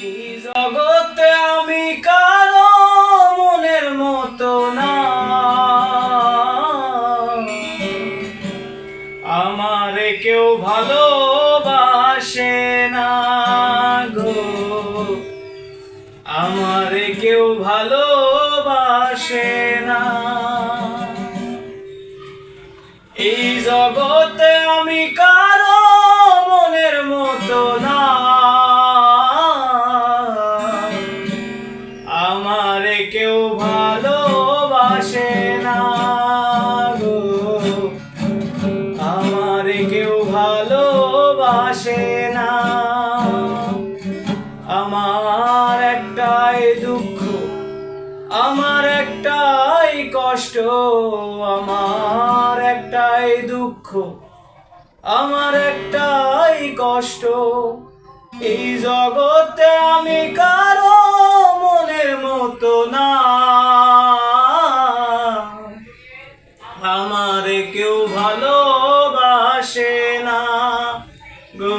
এই জগতে আমি কারো মনের মতো না, আমারে কেউ ভালোবাসে না গো, আমারে কেউ ভালোবাসে না। এই জগতে আমি কারো মনের মতো না, আমারে কেউ ভালোবাসে না গো, আমারে কেউ ভালোবাসে না। আমার একটাই দুঃখ, আমার একটাই কষ্ট, আমার একটাই দুঃখ, আমার একটাই কষ্ট। এই জগতে আমি কারো মনের মতো না, আমারে কেউ ভালোবাসে না গো,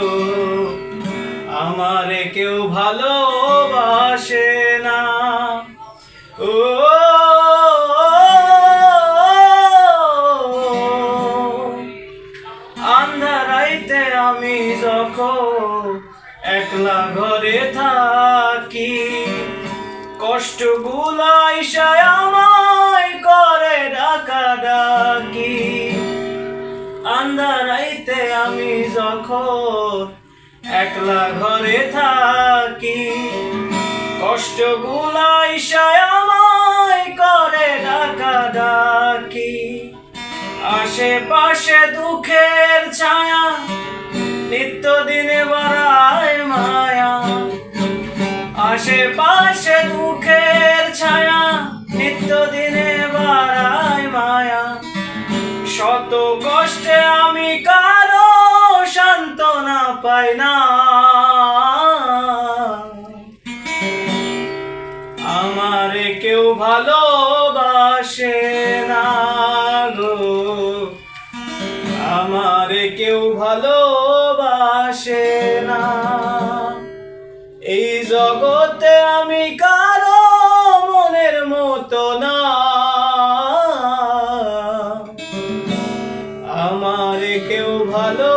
আমারে কেউ ভালোবাসে না। ও আন্ধারাইতে আমি যখন একলা ঘরে থাকি, কষ্টগুলা ইশায় আমায় করে ডাকাডাকি। আন্ধারাইতে আমি যখন একলা ঘরে থাকি, কষ্টগুলা ইশায় আমায় করে ডাকাডাকি। আশেপাশে দুঃখের ছায়া, নিত্যদিনে বাড়ায় মায়া। আশেপাশে দুঃখের ছায়া, নিত্যদিনে বাড়ায় মায়া। শত কষ্টে আমি কারো সান্ত্বনা পাই না, আমারে কেউ ভালোবাসে না গো, আমারে কেউ ভালোবাসে না। এই জগতে আমি কারো মনের মতো না, আমারে কেউ ভালো